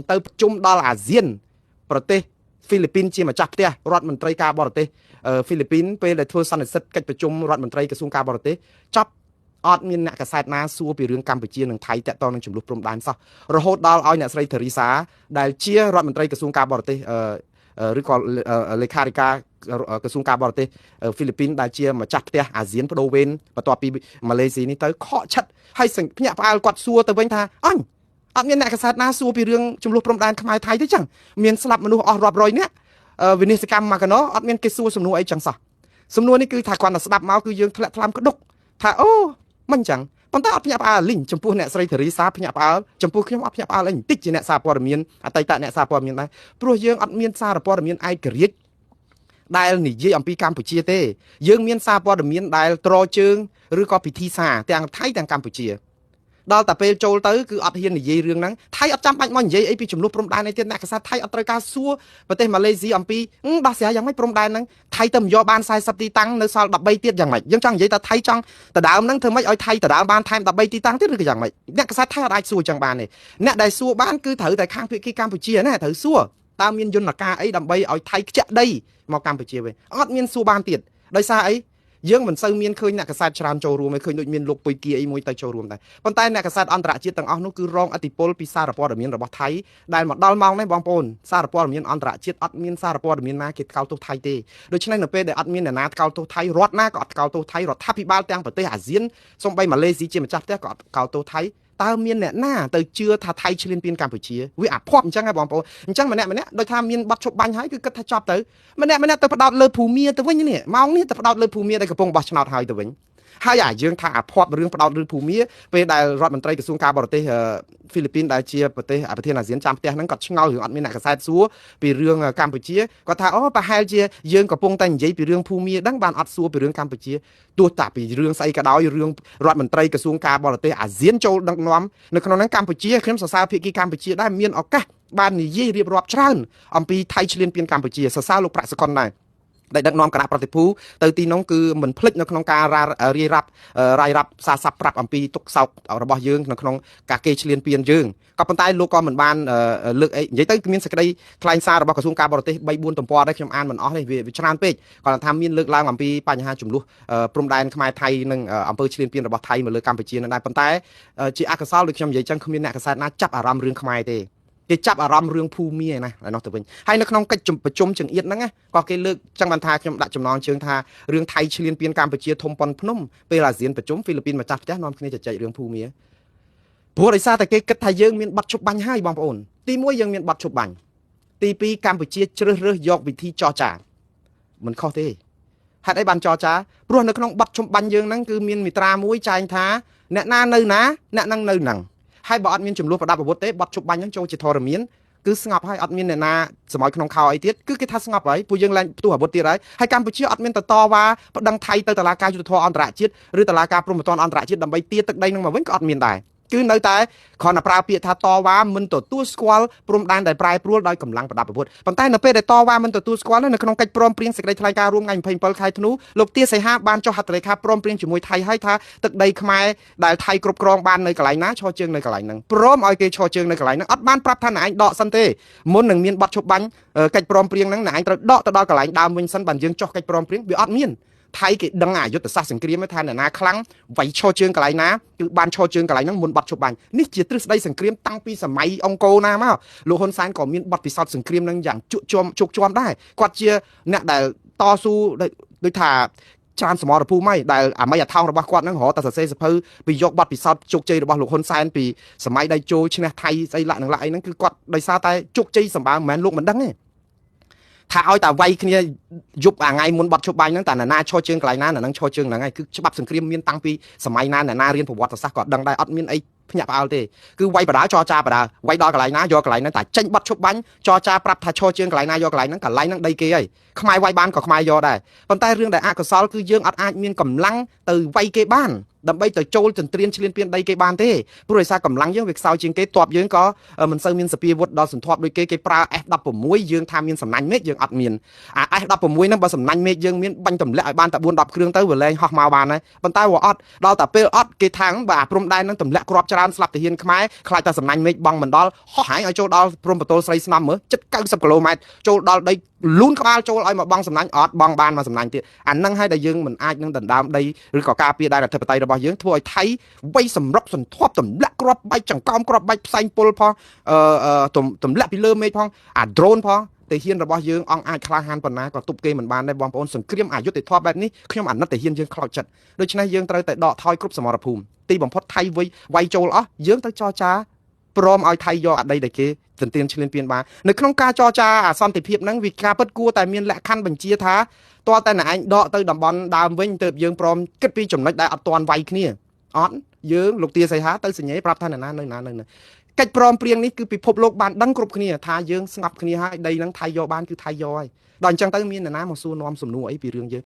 ទៅប្រជុំដល់អាស៊ានប្រទេសហ្វីលីពីនជាម្ចាស់ផ្ទះរដ្ឋមន្ត្រីការបរទេសហ្វីលីពីនពេលដែលធ្វើសន្និសីទកិច្ចប្រជុំរដ្ឋមន្ត្រីក្រសួងការបរទេសចប់អត់មានអ្នកកាសែតណាសួរពីរឿងកម្ពុជានិងថៃតាក់ទងនឹងចំនួនព្រំដែនសោះរហូតដល់ឲ្យអ្នកស្រីធីរីសាដែលជារដ្ឋមន្ត្រីក្រសួងការបរទេសឬក៏លេខាធិការក្រសួងការបរទេសហ្វីលីពីនដែលជាម្ចាស់ផ្ទះអាស៊ានបដូវវេនបន្ទាប់ពីម៉ាឡេស៊ីនេះទៅខកឆិតហើយភ្ញាក់ផ្អើលគាត់សួរទៅវិញថាអញអត់មានអ្នកកាសែតណាសួរពីរឿងចំនួនព្រំដែនខ្មែរថៃទេចឹងមានស្លាប់មនុស្សអស់រាប់រយនាក់វិនិស្សកម្មមកកណោអត់មានគេសួរសំណួរអីចឹងសោះសំណួរនេះគឺថាគាត់តែស្ដាប់មកគឺយើងធ្លាក់ថ្លាមក្ដុកថាអូមិនចឹងប៉ុន្តែអត់ភ្ញាក់ផ្អើលលីងចំពោះអ្នកស្រីធីរីសាភ្ញាក់ផ្អើលចំពោះខ្ញុំអត់ភ្ញាក់ផ្អើលអីបន្តិចជាអ្នកសារព័ត៌មានអតីតអ្នកសារព័ត៌មានដែរព្រោះយើងអត់មានសារព័ត៌មានឯករាជ្យដែលនិយាយអំពីកម្ពុជាទេយើងមានសារព័ត៌មានដែលត្រជើងឬក៏ពិធីសារទាំងថៃទាំងកម្ពុជាដល់តែពេលចូលទៅគឺអត់ហ៊ាននិយាយរឿងហ្នឹងថៃអត់ចាំបាច់មកនិយាយអីពីចំនួនព្រំដែនឯទៀតអ្នកកាសែតថៃអត់ត្រូវការសួរប្រទេសម៉ាឡេស៊ីអំពីដោះស្រាយយ៉ាងម៉េចព្រំដែនហ្នឹងថៃទៅមិនយកបាន40ទីតាំងនៅសល់13ទៀតយ៉ាងម៉េចយើងចង់និយាយថាថៃចង់ដដើមហ្នឹងធ្វើម៉េចឲ្យថៃដដើមបានថែម13ទីតាំងទៀតឬក៏យ៉ាងម៉េចអ្នកកាសែតថៃអត់អាចសួរចឹងបានទេអ្នកដែលសួរបានគឺត្រូវតែខាងភាគីកម្ពុជាណាត្រូវសួរតើមានយន្តការអីដើម្បីឲ្យថៃខ្ចាក់ដីមកកម្ពុជាវិញអត់មានសួរបានទៀតដោយសារអីយើងមិនសូវមានឃើញអ្នកកាសែតច្រើនចូលរួមឯឃើញដូចមានលោកពុយគីអីមួយទៅចូលរួមដែរប៉ុន្តែអ្នកកាសែតអន្តរជាតិទាំងអស់នោះគឺរងឥទ្ធិពលពីសារព័ត៌មានរបស់ថៃដែលមកដល់ម៉ោងនេះបងប្អូនសារព័ត៌មានអន្តរជាតិអត់មានសារព័ត៌មានណាគេថ្កោលទោសថៃទេដូច្នេះនៅពេលដែលអត់មានអ្នកណាថ្កោលទោសថៃរដ្ឋណាក៏អត់ថ្កោលទោសថៃរដ្ឋាភិបាលទាំងប្រទេសអាស៊ានសូម្បីម៉ាឡេស៊ីជាម្ចាស់ផ្ទះក៏អត់ថ្កោលទោសថៃតើមានអ្នកណាទៅជឿថាថៃឈ្លានពានកម្ពុជាវាអាភ័ព្វអញ្ចឹងហ៎បងប្អូនអញ្ចឹងម្នាក់ដូចថាមានបាត់ឈប់បាញ់ហើយគឺគិតថាចប់ទៅម្នាក់ទៅផ្ដោតលើភូមាទៅវិញនេះម៉ោងនេះទៅផ្ដោតលើភូមាដែលកំពុងបោះឆ្នោតហើយទៅវិញហើយយើងថាអាភ័ព្វរឿងផ្ដោតលើភូមាពេលដែលរដ្ឋមន្ត្រីក្រសួងការបរទេសហ្វីលីពីនដែលជាប្រទេសប្រធានអាស៊ានចាំផ្ទះហ្នឹងគាត់ឆ្ងល់រឿងអត់មានអ្នកកាសែតសួរពីរឿងកម្ពុជាគាត់ថាអូប្រហែលជាយើងកំពុងតែនិយាយពីរឿងភូមាហ្នឹងបានអត់សួរពីរឿងកម្ពុជាទោះតាពីរឿងស្អីក៏ដោយរឿងរដ្ឋមន្ត្រីក្រសួងការបរទេសអាស៊ានចូលដឹកនាំនៅក្នុងហ្នឹងកម្ពុជាខ្ញុំសរសើរភាគីកម្ពុជាដែរមានឱកាសបាននិយាយរៀបរាប់ច្រើនអំពីថៃឈ្លានពានកម្ពុជាសរសើរលោកប្រាក់សុកុនដែរដែលដឹកនាំគណៈប្រតិភូទៅទីនោះគឺមិនភ្លេចនៅក្នុងការរាយរាប់សារស័ព្ទប្រាប់អំពីទុកសោករបស់យើងនៅក្នុងការគេឈ្លានពានយើងក៏ប៉ុន្តែលោកក៏មិនបានលើកអីនិយាយទៅមានសេចក្តីថ្លែងសាររបស់ក្រសួងការបរទេស3-4ទំព័រដែរខ្ញុំអានមិនអស់ទេវាច្រើនពេកគាត់ថាមានលើកឡើងអំពីបញ្ហាចំនួនព្រំដែនខ្មែរថៃនិងអំពើឈ្លានពានរបស់ថៃមកលើកម្ពុជានឹងដែរប៉ុន្តែជាអកុសលដូចខ្ញុំនិយាយចឹងគ្មានអ្នកកាសែតណាចាប់អារម្មណ៍រឿងខ្មែរទេគេចាប់អារម្មណ៍រឿងភូមិណាឯនោះទៅវិញហើយនៅក្នុងកិច្ចប្រជុំចង្អៀតហ្នឹងក៏គេលើកចឹងបានថាខ្ញុំដាក់ចំណងជើងថារឿងថៃឈ្លានពានកម្ពុជាធំប៉ុនភ្នំពេលអាស៊ានប្រជុំហ្វីលីពីនម្ចាស់ផ្ទះនាំគ្នាជជែករឿងភូមិព្រោះដោយសារតែគេគិតថាយើងមានបាត់ឈប់បាញ់ហើយបងប្អូនទី1យើងមានបាត់ឈប់បាញ់ទី2កម្ពុជាជ្រើសរើសយកវិធីចរចាមិនខុសទេហេតុអីបានចរចាព្រោះនៅក្នុងបាត់ឈប់បាញ់យើងហ្នឹងគឺមានមាត្រាមួយចែងថាអ្នកណានៅណាអ្នកនឹងនៅហ្នឹងហើយបើអត់មានចំនួនប្រដាប់អាវុធទេបាត់ជប់បាញ់ហ្នឹងចូលជាធរមានគឺស្ងប់ហើយអត់មានអ្នកណាសម័យក្នុងខោអីទៀតគឺគេថាស្ងប់ហើយពួកយើងឡើងផ្ទុះអាវុធទៀតហើយកម្ពុជាអត់មានតវ៉ាប្តឹងថៃទៅតុលាការយុត្តិធម៌អន្តរជាតិឬតុលាការព្រហ្មទណ្ឌអន្តរជាតិដើម្បីទារទឹកដីនឹងមកវិញក៏អត់មានដែរគឺនៅតែគ្រាន់តែប្រើពាក្យថាតវ៉ាមិនទទួលស្គាល់ព្រំដែនដែលប្រែប្រួលដោយកម្លាំងប្រដាប់អាវុធប៉ុន្តែនៅពេលដែលតវ៉ាមិនទទួលស្គាល់នៅក្នុងកិច្ចព្រមព្រៀងសេចក្តីថ្លែងការណ៍រួមថ្ងៃ27ខែធ្នូលោកទាសីហាបានចុះហត្ថលេខាព្រមព្រៀងជាមួយថៃហើយថាទឹកដីខ្មែរដែលថៃគ្រប់គ្រងបាននៅកន្លែងណាឈរជើងនៅកន្លែងហ្នឹងព្រមឲ្យគេឈរជើងនៅកន្លែងហ្នឹងអត់បានប្រាប់ថាណែឯងដកសិនទេមុននឹងមានបទឈប់បាញ់កិច្ចព្រមព្រៀងហ្នឹងណែឯងត្រូវដកទៅដល់កន្លែងដើមវិញសិនបានយើងចុះកិច្ចព្រមព្រៀងវាអត់មានថៃគេដឹងអាយុទ្ធសាស្ត្រសង្គ្រាមថាអ្នកណាខ្លាំងវាយឈរជើងកន្លែងណាគឺបានឈរជើងកន្លែងហ្នឹងមុនបាត់ឈប់បាញ់នេះជាទ្រឹស្ដីសង្គ្រាមតាំងពីសម័យអង្គរណាមកលោកហ៊ុនសែនក៏មានបទពិសោធន៍សង្គ្រាមហ្នឹងយ៉ាងជក់ជាំដែរគាត់ជាអ្នកដែលតស៊ូដូចថាច្រើនសមរភូមិហើយដែលអាមីអាថោងរបស់គាត់ហ្នឹងរហូតតែសរសេរសភៅពីយកបទពិសោធន៍ជោគជ័យរបស់លោកហ៊ុនសែនពីសម័យដៃជោឈ្នះថៃស្អីឡាក់នឹងឡាក់អីហ្នឹងគឺគាត់ដោយសារតែជោគជ័យសម្បើមមិនមែនលោកមិនដឹងទេថាឲ្យតែវាយគ្នាយប់អាថ្ងៃមុនបាត់ឈប់បាញ់ហ្នឹងតែណាឈរជើងកន្លែងណានឹងឈរជើងហ្នឹងហើយគឺច្បាប់សង្គ្រាមមានតាំងពីសម័យណារៀនប្រវត្តិសាស្ត្រក៏ដឹងដែរអត់មានអីភ្ញាក់ផ្អើលទេគឺវាយបដាចរចាបដាវាយដល់កន្លែងណាយកកន្លែងហ្នឹងតែចេញបាត់ឈប់បាញ់ចរចាប្រាប់ថាឈរជើងកន្លែងណាយកកន្លែងហ្នឹងដីគេហើយខ្មែរវាយបានក៏ខ្មែរយកដែរប៉ុន្តែរឿងដែលអកុសលគឺយើងអត់អាចមានកម្លាំងទៅវាយគេបាន ដើម្បីទៅចូលចន្ទ្រានឈ្លានពានដីគេបានទេព្រោះដោយសារកម្លាំងយើងវាខ្សោយជាងគេតបយើងក៏មិនសូវមានសពាវុធដល់សន្ធាប់ដូចគេប្រើ F16 យើងថាមានសំណាញ់មេឃយើងអត់មានអា F16 ហ្នឹងបើសំណាញ់មេឃយើងមានបាញ់ទម្លាក់ឲ្យបានតែ4 10គ្រឿងទៅវាលែងហោះមកបានហើយប៉ុន្តែវាអត់ដល់តែពេលអត់គេថាបើអាព្រំដែនហ្នឹងទម្លាក់គ្រាប់ច្រើនស្លាប់ទាហានខ្មែរខ្លាចតែសំណាញ់មេឃបងមិនដល់ហោះហើយឲ្យចូលដល់ព្រំបតូលស្រីស្នំមើលជិត90គីឡូម៉ែត្រចូលដល់ដីលូនក្បាលចូលឲ្យមកបងសំណាញ់អត់បងបានមកសំណាញ់ទៀតអាហ្នឹងហើយដែលយើងមិនអាចនឹងដណ្ដើមដីឬក៏ការពារដែនអធិបតេយ្យរបស់យើងធ្វើឲ្យថៃវាយសម្រុកសន្ធាប់ទម្លាក់គ្រាប់បែកចង្កោមគ្រាប់បែកផ្សែងពុលផងទម្លាក់ពីលើមេឃផងអា drone ផងទាហានរបស់យើងអង្គអាចក្លាហានប៉ុណ្ណាក៏ទប់គេមិនបានដែរបងប្អូនសង្គ្រាមអយុត្តិធម៌បែបនេះខ្ញុំអាណិតទាហានយើងខ្លោចចិត្តដូច្នេះយើងត្រូវតែដកថយគ្រប់សមរភូមិទីបំផុតថៃវាយចូលអស់យើងទៅចរចាព្រមឲ្យថៃយកអាដីដែលគេទន្ទានឈ្លានពានបាននៅក្នុងការចរចាអាសន្តិភាពហ្នឹងវាការពិតគួរតែមានលក្ខខណ្ឌបញ្ជាថាតើតែណែឯងដកទៅតំបន់ដើមវិញទើបយើងព្រមគិតពីចំណុចដែលអត់ទាន់វាយគ្នាអត់យើងលោកទាសីហាទៅសញ្ញេប្រាប់ថាណានៅកិច្ចព្រមព្រៀងនេះគឺពិភពលោកបានដឹងគ្រប់គ្នាថាយើងស្ងប់គ្នាហើយដីហ្នឹងថៃយកបានគឺថៃយកហើយដល់អញ្ចឹងទៅមាននរណាមកសួរនាំសំណួរអីពីរឿងយើង